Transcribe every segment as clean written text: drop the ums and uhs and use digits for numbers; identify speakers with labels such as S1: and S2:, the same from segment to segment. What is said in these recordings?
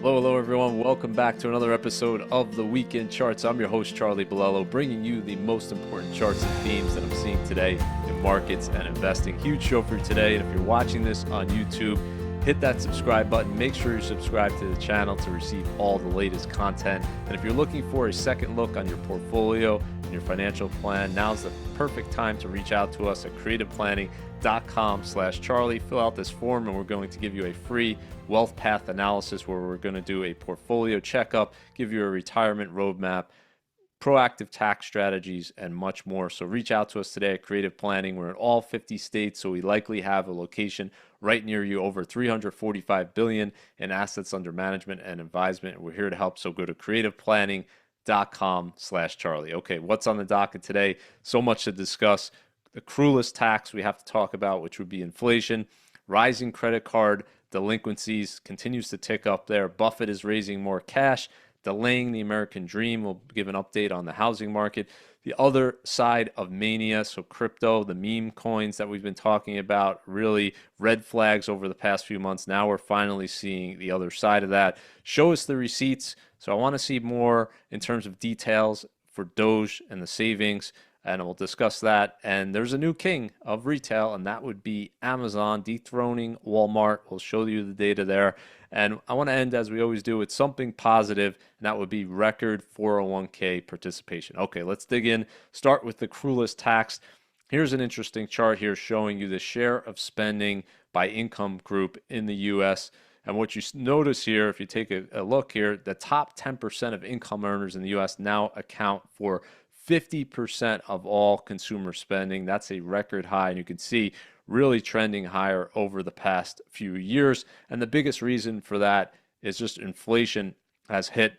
S1: Hello, everyone. Welcome back to another episode of the Weekend Charts. I'm your host, Charlie Bilello, bringing you the most important charts and themes that I'm seeing today in markets and investing. Huge show for you today. And if you're watching this on YouTube, hit that subscribe button. Make sure you subscribe to the channel to receive all the latest content. And if you're looking for a second look on your portfolio and your financial plan, now's the perfect time to reach out to us at creativeplanning.com/Charlie. Fill out this form and we're going to give you a free wealth path analysis where we're going to do a portfolio checkup, give you a retirement roadmap, proactive tax strategies, and much more. So reach out to us today at Creative Planning. We're in all 50 states, so we likely have a location right near you. Over 345 billion in assets under management and advisement. We're here to help, so go to creativeplanning.com/Charlie. Okay, what's on the docket today? So much to discuss. The cruelest tax we have to talk about, which would be inflation. Rising credit card delinquencies continues to tick up there. Buffett is raising more cash, delaying the American dream. We'll give an update on the housing market. The other side of Mania, so crypto, the meme coins that we've been talking about, really red flags over the past few months. Now we're finally seeing the other side of that. Show us the receipts. So I want to see more in terms of details for Doge and the savings, and we'll discuss that. And there's a new king of retail, and that would be Amazon dethroning Walmart. We'll show you the data there. And I want to end, as we always do, with something positive, and that would be record 401k participation. Okay, let's dig in. Start with the cruelest tax. Here's an interesting chart here showing you the share of spending by income group in the U.S. And what you notice here, if you take a look here, the top 10% of income earners in the U.S. now account for 50% of all consumer spending. That's a record high, and you can see really trending higher over the past few years. And the biggest reason for that is just inflation has hit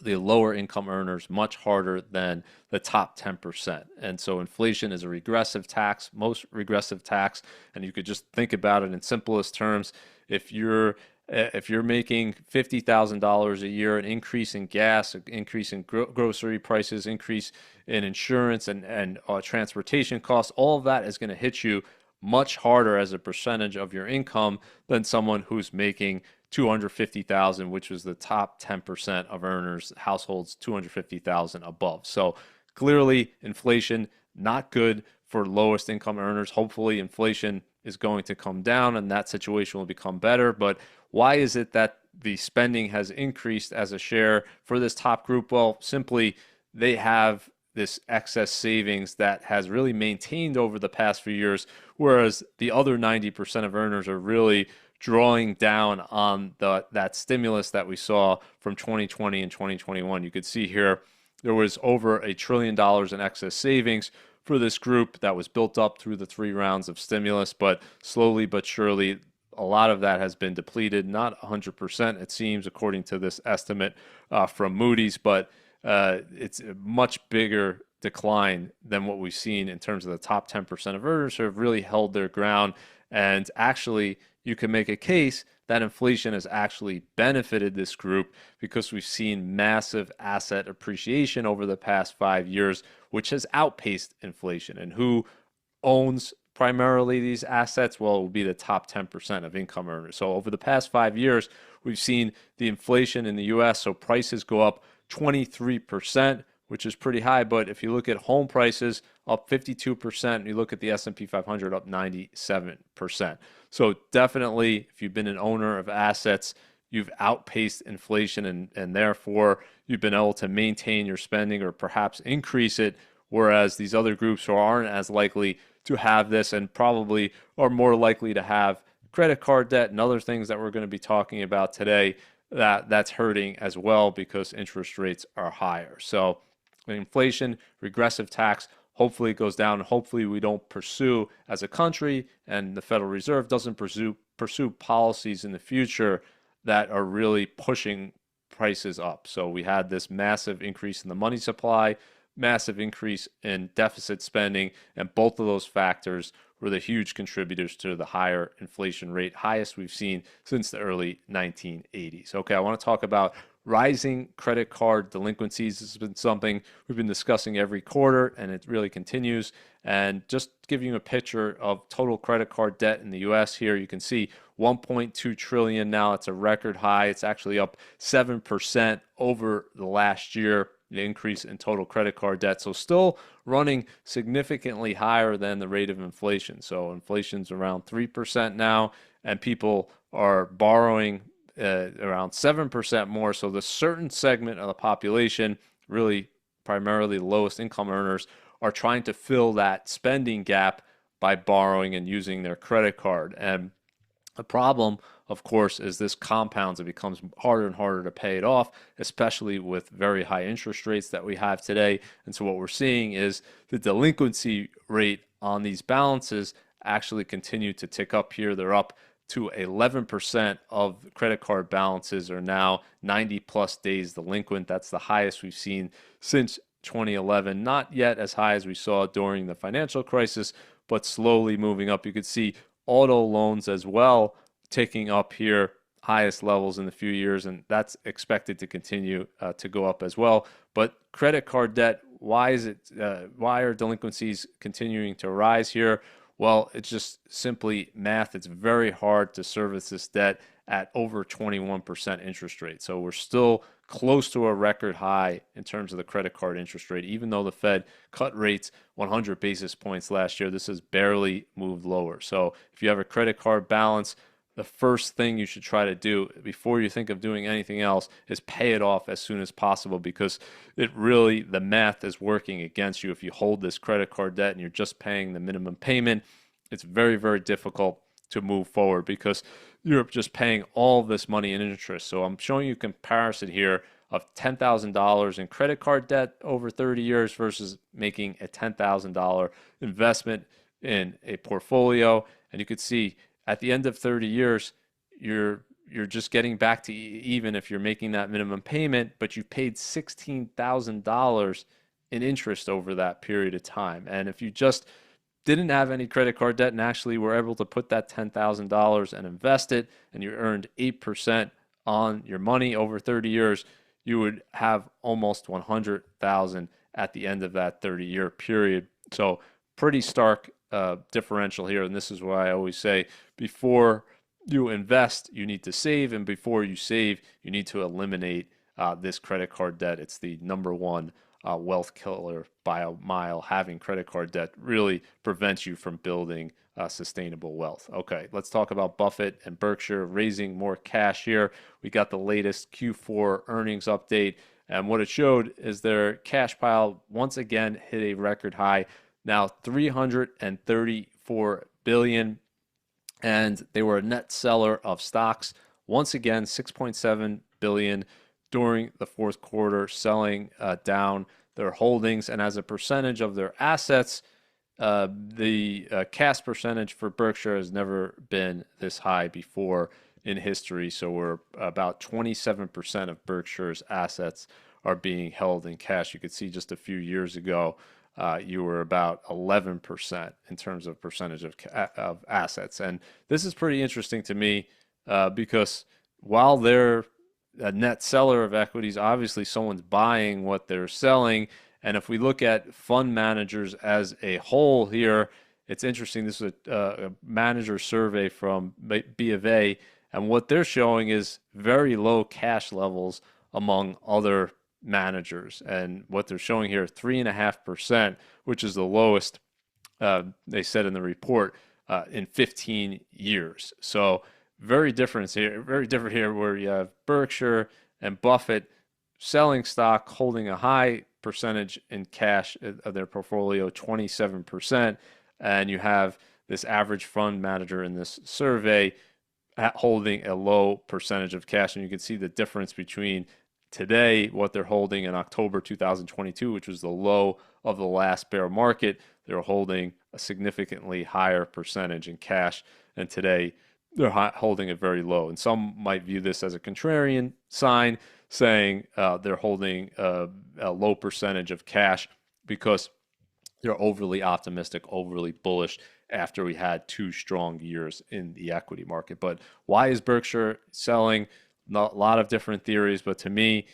S1: the lower income earners much harder than the top 10%. And so inflation is a regressive tax, most regressive tax. And you could just think about it in simplest terms. If you're making $50,000 a year, an increase in gas, an increase in grocery prices, increase in insurance and transportation costs, all of that is going to hit you much harder as a percentage of your income than someone who's making $250,000, which was the top 10% of earners, households $250,000 above. So clearly, inflation not good for lowest income earners. Hopefully, inflation is going to come down and that situation will become better. But why is it that the spending has increased as a share for this top group? Well, simply they have this excess savings that has really maintained over the past few years, whereas the other 90% of earners are really drawing down on that stimulus that we saw from 2020 and 2021. You could see here there was over $1 trillion in excess savings for this group that was built up through the 3 rounds of stimulus, but slowly but surely a lot of that has been depleted. Not 100%, it seems, according to this estimate from Moody's, but it's a much bigger decline than what we've seen in terms of the top 10% of earners who have really held their ground. And actually, you can make a case that inflation has actually benefited this group because we've seen massive asset appreciation over the past 5 years, which has outpaced inflation. And who owns primarily these assets? Well, it will be the top 10% of income earners. So over the past 5 years, we've seen the inflation in the U.S., so prices go up 23%, which is pretty high. But if you look at home prices, up 52%, and you look at the S&P 500, up 97%. So definitely, if you've been an owner of assets, you've outpaced inflation, and therefore you've been able to maintain your spending or perhaps increase it, whereas these other groups who aren't as likely to have this and probably are more likely to have credit card debt and other things that we're going to be talking about today, that's hurting as well because interest rates are higher. So inflation, regressive tax, hopefully it goes down. Hopefully we don't pursue as a country, and the Federal Reserve doesn't pursue policies in the future that are really pushing prices up. So we had this massive increase in the money supply, massive increase in deficit spending, and both of those factors were the huge contributors to the higher inflation rate, highest we've seen since the early 1980s. Okay, I want to talk about rising credit card delinquencies. This has been something we've been discussing every quarter, and it really continues. And just giving you a picture of total credit card debt in the US here, you can see 1.2 trillion now. It's a record high. It's actually up 7% over the last year, the increase in total credit card debt. So still running significantly higher than the rate of inflation. So inflation's around 3% now, and people are borrowing around 7% more. So the certain segment of the population, really primarily lowest income earners, are trying to fill that spending gap by borrowing and using their credit card. And the problem, of course, is this compounds. It becomes harder and harder to pay it off, especially with very high interest rates that we have today. And so what we're seeing is the delinquency rate on these balances actually continue to tick up here. They're up to 11% of credit card balances are now 90 plus days delinquent. That's the highest we've seen since 2011. Not yet as high as we saw during the financial crisis, but slowly moving up. You could see auto loans as well ticking up here, highest levels in a few years, and that's expected to continue to go up as well. But credit card debt, why are delinquencies continuing to rise here? Well, it's just simply math. It's very hard to service this debt at over 21% interest rate. So we're still close to a record high in terms of the credit card interest rate. Even though the Fed cut rates 100 basis points last year, this has barely moved lower. So if you have a credit card balance, the first thing you should try to do before you think of doing anything else is pay it off as soon as possible, because the math is working against you. If you hold this credit card debt and you're just paying the minimum payment, it's very, very difficult to move forward because you're just paying all this money in interest. So I'm showing you a comparison here of $10,000 in credit card debt over 30 years versus making a $10,000 investment in a portfolio. And you could see at the end of 30 years, you're just getting back to even if you're making that minimum payment, but you paid $16,000 in interest over that period of time. And if you just didn't have any credit card debt and actually were able to put that $10,000 and invest it, and you earned 8% on your money over 30 years, you would have almost 100,000 at the end of that 30-year period. So pretty stark differential here. And this is why I always say before you invest, you need to save. And before you save, you need to eliminate this credit card debt. It's the number one wealth killer by a mile. Having credit card debt really prevents you from building sustainable wealth. Okay, let's talk about Buffett and Berkshire raising more cash here. We got the latest Q4 earnings update, and what it showed is their cash pile once again hit a record high, now $334 billion, and they were a net seller of stocks once again, $6.7 billion during the fourth quarter, selling down their holdings. And as a percentage of their assets, the cash percentage for Berkshire has never been this high before in history. So we're about 27% of Berkshire's assets are being held in cash. You could see just a few years ago, you were about 11% in terms of percentage of assets. And this is pretty interesting to me because while they're a net seller of equities, obviously someone's buying what they're selling. And if we look at fund managers as a whole here, it's interesting. This is a manager survey from B of A, and what they're showing is very low cash levels among other managers. And what they're showing here, 3.5%, which is the lowest, they said in the report, in 15 years. So very different here where you have Berkshire and Buffett selling stock, holding a high percentage in cash of their portfolio, 27%. And you have this average fund manager in this survey holding a low percentage of cash. And you can see the difference between today, what they're holding in October 2022, which was the low of the last bear market. They're holding a significantly higher percentage in cash. And today, they're holding it very low. And some might view this as a contrarian sign, saying they're holding a low percentage of cash because they're overly optimistic, overly bullish after we had 2 strong years in the equity market. But why is Berkshire selling? Not, a lot of different theories, but to me,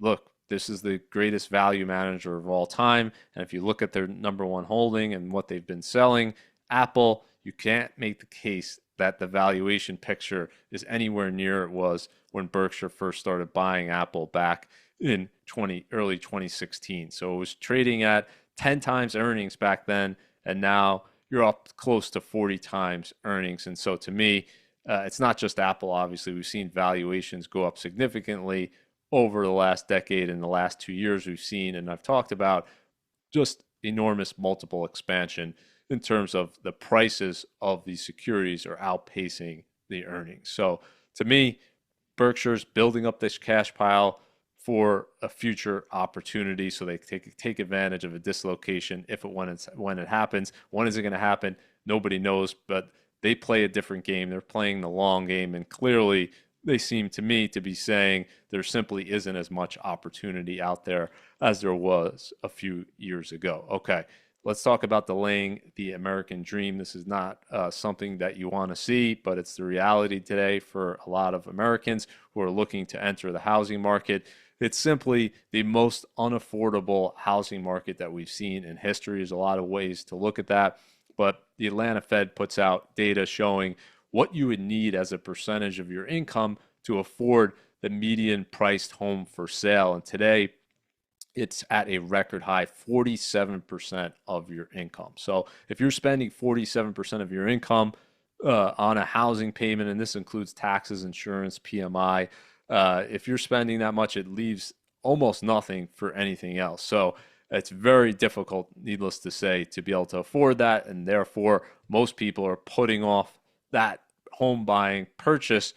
S1: look, this is the greatest value manager of all time. And if you look at their number one holding and what they've been selling, Apple, you can't make the case that the valuation picture is anywhere near it was when Berkshire first started buying Apple back in early 2016. So it was trading at 10 times earnings back then, and now you're up close to 40 times earnings. And so to me, it's not just Apple, obviously. We've seen valuations go up significantly over the last decade. In the last 2 years, we've seen, and I've talked about, just enormous multiple expansion in terms of the prices of these securities are outpacing the earnings. So to me, Berkshire's building up this cash pile for a future opportunity, so they take advantage of a dislocation if it when it happens. When is it going to happen? Nobody knows, but they play a different game. They're playing the long game, and clearly they seem to me to be saying there simply isn't as much opportunity out there as there was a few years ago. Okay, let's talk about delaying the American dream. This is not something that you want to see, but it's the reality today for a lot of Americans who are looking to enter the housing market. It's simply the most unaffordable housing market that we've seen in history. There's a lot of ways to look at that, but the Atlanta Fed puts out data showing what you would need as a percentage of your income to afford the median priced home for sale. And today, it's at a record high 47% of your income. So if you're spending 47% of your income on a housing payment, and this includes taxes, insurance, PMI, if you're spending that much, it leaves almost nothing for anything else. So it's very difficult, needless to say, to be able to afford that. And therefore, most people are putting off that home buying purchase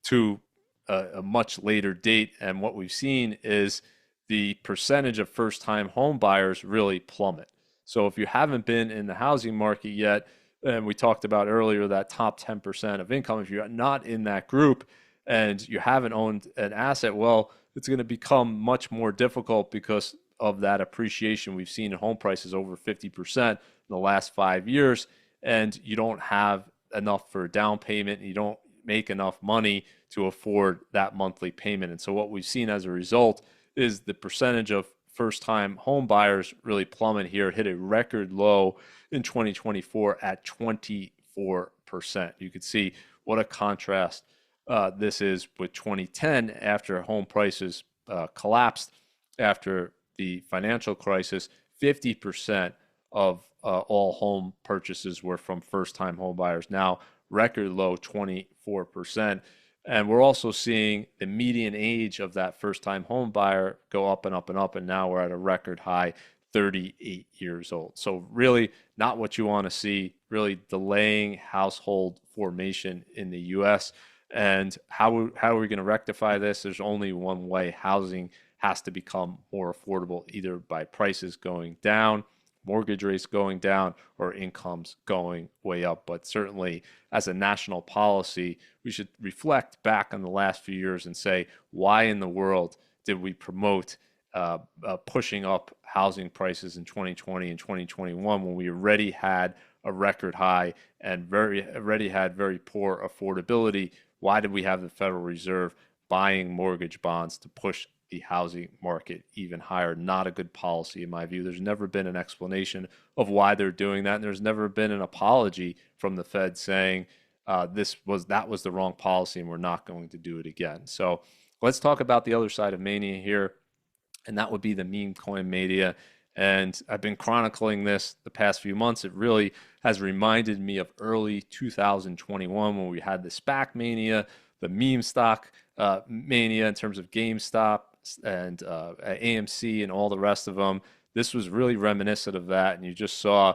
S1: to a much later date. And what we've seen is the percentage of first-time home buyers really plummet. So if you haven't been in the housing market yet, and we talked about earlier that top 10% of income, if you're not in that group and you haven't owned an asset, well, it's going to become much more difficult because of that appreciation we've seen in home prices over 50% in the last 5 years, and you don't have enough for a down payment, and you don't make enough money to afford that monthly payment. And so what we've seen as a result is the percentage of first-time home buyers really plummet here. It hit a record low in 2024 at 24%. You could see what a contrast this is with 2010 after home prices collapsed after the financial crisis. 50% of all home purchases were from first-time home buyers. Now, record low 24%. And we're also seeing the median age of that first-time home buyer go up and up and up, and now we're at a record high 38 years old. So really not what you want to see, really delaying household formation in the U.S. And how are we going to rectify this? There's only one way. Housing has to become more affordable, either by prices going down, mortgage rates going down, or incomes going way up. But certainly as a national policy, we should reflect back on the last few years and say, why in the world did we promote pushing up housing prices in 2020 and 2021 when we already had a record high and already had very poor affordability? Why did we have the Federal Reserve buying mortgage bonds to push the housing market even higher? Not a good policy in my view. There's never been an explanation of why they're doing that, and there's never been an apology from the Fed saying that was the wrong policy and we're not going to do it again. So let's talk about the other side of mania here, and that would be the meme coin mania. And I've been chronicling this the past few months. It really has reminded me of early 2021 when we had the SPAC mania, the meme stock mania in terms of GameStop and AMC and all the rest of them. This was really reminiscent of that, and you just saw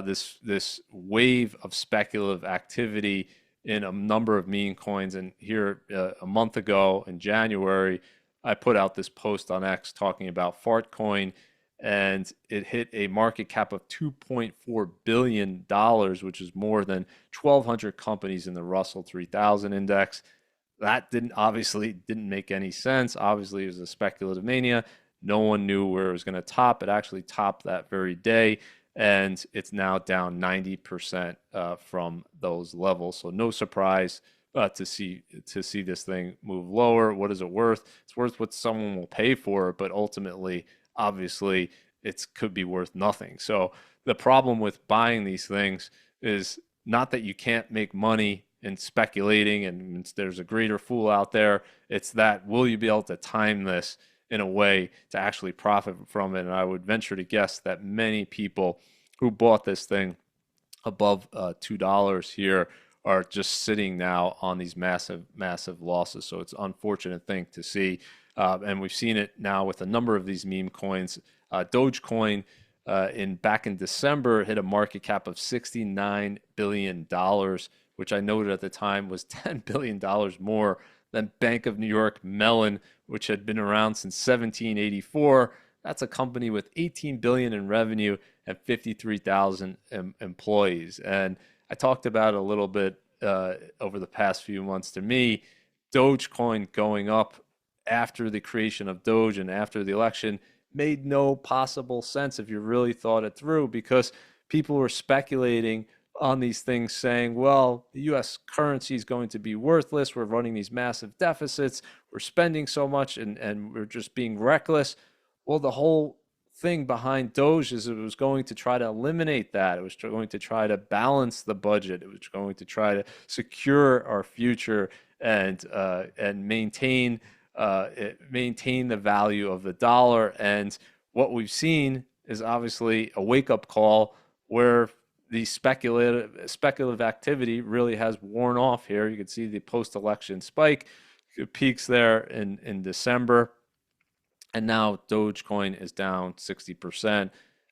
S1: this wave of speculative activity in a number of meme coins. And here a month ago in January, I put out this post on X talking about Fartcoin, and it hit a market cap of $2.4 billion, which is more than 1,200 companies in the Russell 3000 index. That obviously didn't make any sense. Obviously, it was a speculative mania. No one knew where it was going to top. It actually topped that very day, and it's now down 90% from those levels. So no surprise to see this thing move lower. What is it worth? It's worth what someone will pay for it, but ultimately, obviously, it could be worth nothing. So the problem with buying these things is not that you can't make money in speculating and there's a greater fool out there. It's that will you be able to time this in a way to actually profit from it? And I would venture to guess that many people who bought this thing above $2 here are just sitting now on these massive, massive losses. So it's an unfortunate thing to see. And we've seen it now with a number of these meme coins. Dogecoin back in December hit a market cap of $69 billion, which I noted at the time was $10 billion more than Bank of New York Mellon, which had been around since 1784. That's a company with 18 billion in revenue and 53,000 employees. And I talked about it a little bit over the past few months. To me, Dogecoin going up after the creation of Doge and after the election made no possible sense if you really thought it through, because people were speculating on these things saying, well, the US currency is going to be worthless. We're running these massive deficits. We're spending so much and we're just being reckless. Well, the whole thing behind Doge is it was going to try to eliminate that. It was going to try to balance the budget. It was going to try to secure our future and maintain maintain the value of the dollar. And what we've seen is obviously a wake-up call where the speculative activity really has worn off here. You can see the post-election spike. It peaks there in December. And now Dogecoin is down 60%.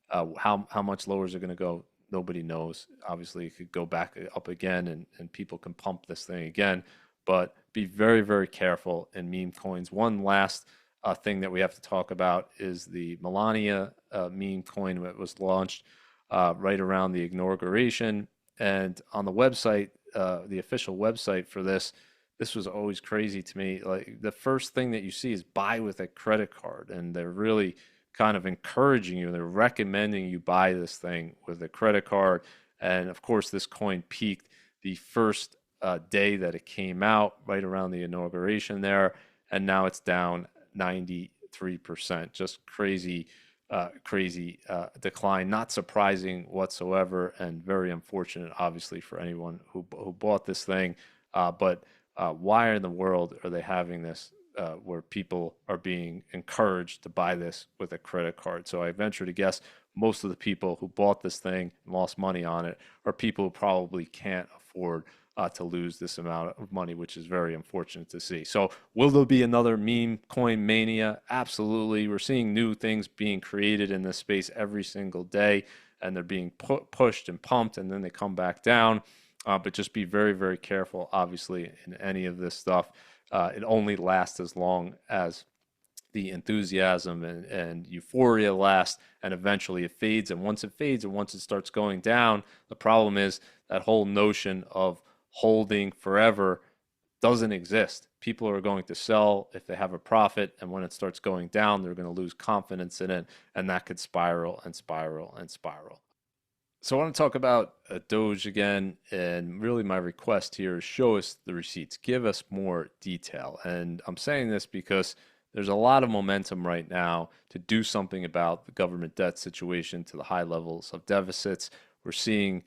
S1: How much lower is it going to go? Nobody knows. Obviously, it could go back up again and people can pump this thing again. But be very, very careful in meme coins. One last thing that we have to talk about is the Mania meme coin that was launched right around the inauguration. And on the website, the official website for this was always crazy to me. Like the first thing that you see is buy with a credit card, and they're really kind of encouraging you. They're recommending you buy this thing with a credit card. And of course, this coin peaked the first day that it came out, right around the inauguration there, and now it's down 93%. Just crazy, crazy decline. Not surprising whatsoever, and very unfortunate, obviously, for anyone who bought this thing. But why in the world are they having this where people are being encouraged to buy this with a credit card? So I venture to guess most of the people who bought this thing and lost money on it are people who probably can't afford to lose this amount of money, which is very unfortunate to see. So will there be another meme coin mania? Absolutely. We're seeing new things being created in this space every single day, and they're being pushed and pumped, and then they come back down. But just be very, very careful, obviously, in any of this stuff. It only lasts as long as the enthusiasm and euphoria last, and eventually it fades. And once it fades and once it starts going down, the problem is that whole notion of holding forever doesn't exist. People are going to sell if they have a profit, and when it starts going down, they're going to lose confidence in it, and that could spiral and spiral and spiral. So I want to talk about Doge again, and really my request here is show us the receipts, give us more detail. And I'm saying this because there's a lot of momentum right now to do something about the government debt situation to the high levels of deficits. We're seeing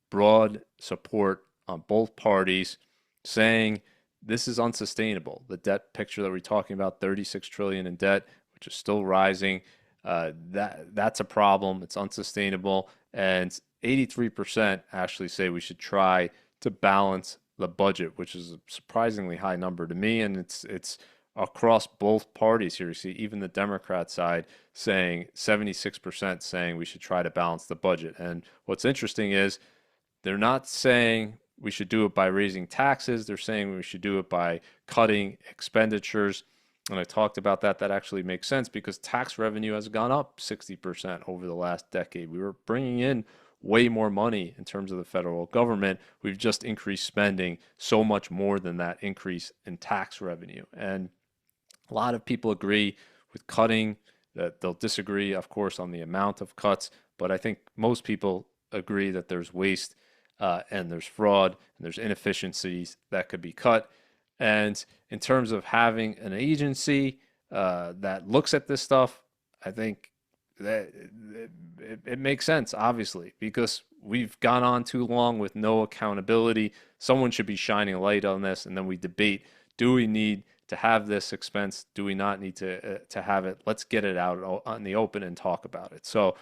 S1: broad support on both parties saying this is unsustainable. The debt picture that we're talking about, 36 trillion in debt, which is still rising, that's a problem. It's unsustainable. And 83% actually say we should try to balance the budget, which is a surprisingly high number to me. And it's across both parties here. You see even the Democrat side saying 76% saying we should try to balance the budget. And what's interesting is they're not saying we should do it by raising taxes. They're saying we should do it by cutting expenditures. And I talked about that. That actually makes sense because tax revenue has gone up 60% over the last decade. We were bringing in way more money in terms of the federal government. We've just increased spending so much more than that increase in tax revenue. And a lot of people agree with cutting that they'll disagree, of course, on the amount of cuts, but I think most people agree that there's waste and there's fraud and there's inefficiencies that could be cut. And in terms of having an agency that looks at this stuff, I think that it makes sense, obviously, because we've gone on too long with no accountability. Someone should be shining a light on this, and then we debate: do we need to have this expense? Do we not need to have it? Let's get it out on the open and talk about it. So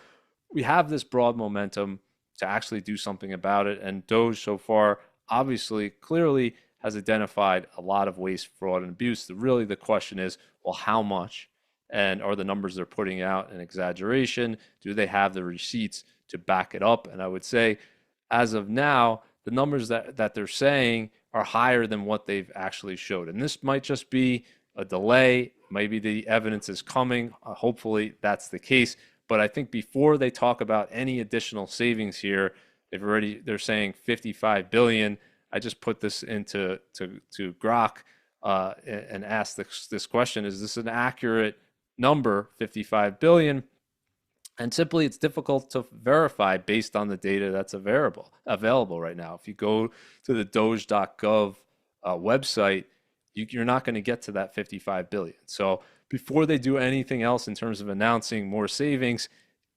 S1: we have this broad momentum to actually do something about it, and Doge so far, obviously, clearly has identified a lot of waste, fraud, and abuse. Really, the question is, well, how much? And are the numbers they're putting out an exaggeration? Do they have the receipts to back it up? And I would say, as of now, the numbers that they're saying are higher than what they've actually showed. And this might just be a delay. Maybe the evidence is coming. Hopefully that's the case. But I think before they talk about any additional savings here, they're saying 55 billion. I just put this into to Grok and asked this question: is this an accurate number, 55 billion? And simply, it's difficult to verify based on the data that's available right now. If you go to the Doge.gov website, you're not going to get to that 55 billion. So before they do anything else in terms of announcing more savings,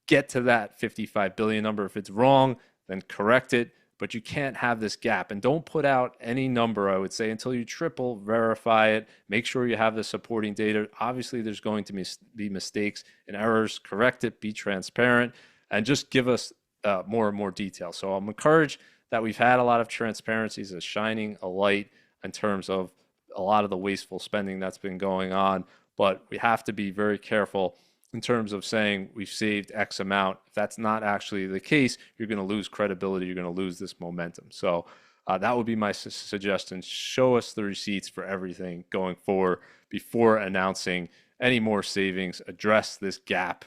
S1: get to that 55 billion number. If it's wrong, then correct it. But you can't have this gap. And don't put out any number, I would say, until you triple verify it. Make sure you have the supporting data. Obviously, there's going to be mistakes and errors. Correct it, be transparent, and just give us more and more detail. So I'm encouraged that we've had a lot of transparencies, a shining a light in terms of a lot of the wasteful spending that's been going on. But we have to be very careful in terms of saying we've saved X amount. If that's not actually the case, you're going to lose credibility. You're going to lose this momentum. So that would be my suggestion. Show us the receipts for everything going forward before announcing any more savings. Address this gap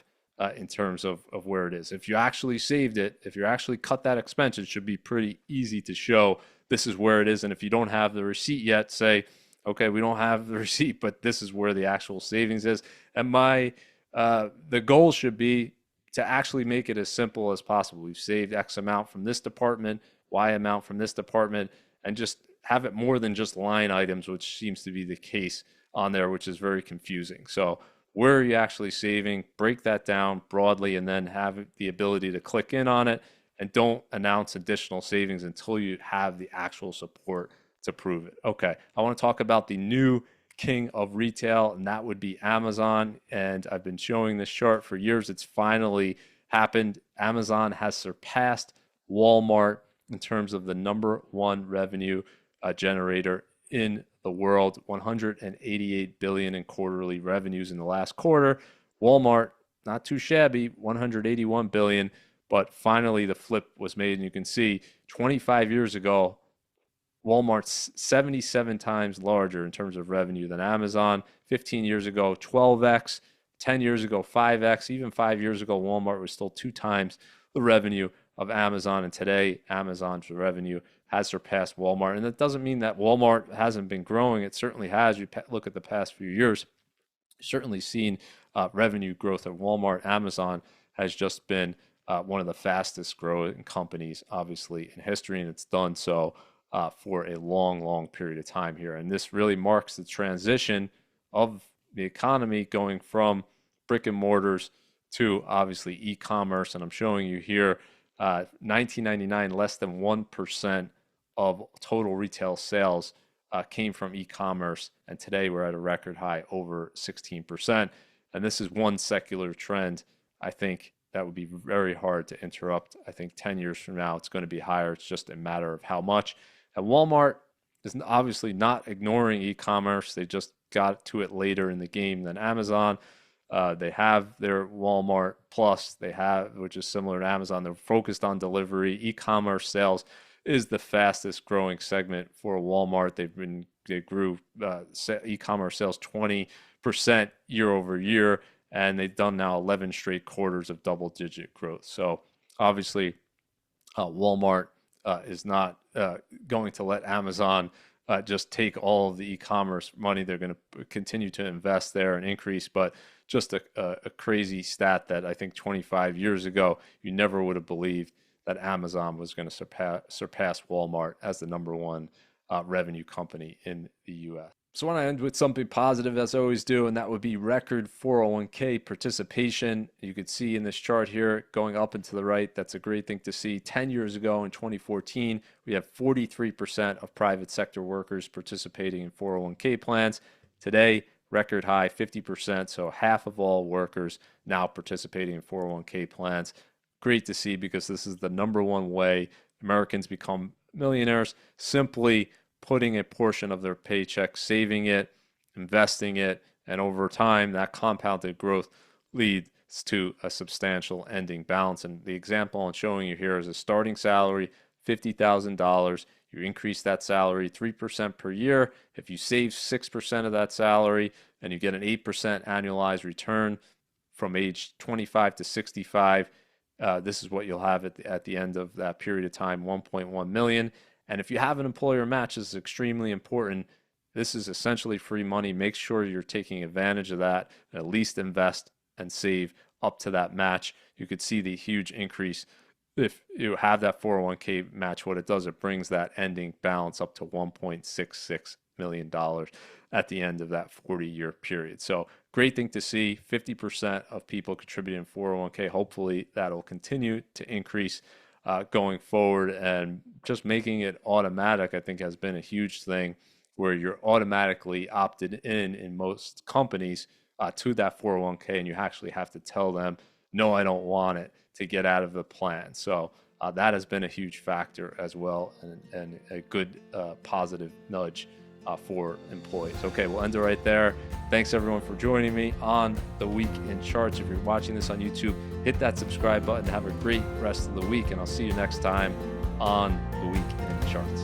S1: in terms of where it is. If you actually saved it, if you actually cut that expense, it should be pretty easy to show this is where it is. And if you don't have the receipt yet, say, okay, we don't have the receipt, but this is where the actual savings is. And the goal should be to actually make it as simple as possible. We've saved X amount from this department, Y amount from this department, and just have it more than just line items, which seems to be the case on there, which is very confusing. So where are you actually saving? Break that down broadly, and then have the ability to click in on it, and don't announce additional savings until you have the actual support to prove it. Okay, I want to talk about the new king of retail, and that would be Amazon. And I've been showing this chart for years. It's finally happened. Amazon has surpassed Walmart in terms of the number one revenue generator in the world. 188 billion in quarterly revenues in the last quarter. Walmart, not too shabby, 181 billion. But finally, the flip was made, and you can see 25 years ago, Walmart's 77 times larger in terms of revenue than Amazon. 15 years ago, 12x. 10 years ago, 5x. Even 5 years ago, Walmart was still 2 times the revenue of Amazon. And today, Amazon's revenue has surpassed Walmart. And that doesn't mean that Walmart hasn't been growing. It certainly has. You look at the past few years, you've certainly seen revenue growth of Walmart. Amazon has just been one of the fastest growing companies, obviously, in history. And it's done so for a long, long period of time here. And this really marks the transition of the economy going from brick and mortars to obviously e-commerce. And I'm showing you here, 1999, less than 1% of total retail sales came from e-commerce. And today we're at a record high, over 16%. And this is one secular trend, I think, that would be very hard to interrupt. I think 10 years from now, it's going to be higher. It's just a matter of how much. And Walmart is obviously not ignoring e-commerce. They just got to it later in the game than Amazon. They have their Walmart Plus, which is similar to Amazon. They're focused on delivery. E-commerce sales is the fastest growing segment for Walmart. They grew e-commerce sales 20% year over year, and they've done now 11 straight quarters of double-digit growth. So obviously, Walmart is not going to let Amazon just take all of the e-commerce money. They're going to continue to invest there and increase, but just a crazy stat that I think 25 years ago, you never would have believed that Amazon was going to surpass Walmart as the number one revenue company in the US. So I want to end with something positive as I always do, and that would be record 401k participation. You could see in this chart here going up and to the right. That's a great thing to see. 10 years ago in 2014, we have 43% of private sector workers participating in 401k plans. Today, record high 50%, so half of all workers now participating in 401k plans. Great to see, because this is the number one way Americans become millionaires, simply putting a portion of their paycheck, saving it, investing it, and over time, that compounded growth leads to a substantial ending balance. And the example I'm showing you here is a starting salary, $50,000. You increase that salary 3% per year. If you save 6% of that salary and you get an 8% annualized return from age 25 to 65, this is what you'll have at the end of that period of time, 1.1 million. And if you have an employer match, this is extremely important. This is essentially free money. Make sure you're taking advantage of that and at least invest and save up to that match. You could see the huge increase if you have that 401k match. What it does, it brings that ending balance up to $1.66 million at the end of that 40-year period. So great thing to see. 50% of people contributing 401k. Hopefully that'll continue to increase going forward, and just making it automatic, I think, has been a huge thing, where you're automatically opted in most companies to that 401k, and you actually have to tell them, no, I don't want it, to get out of the plan. So that has been a huge factor as well, and a good positive nudge for employees. Okay, we'll end it right there. Thanks everyone for joining me on The Week in Charts. If you're watching this on YouTube, hit that subscribe button. Have a great rest of the week, and I'll see you next time on The Week in Charts.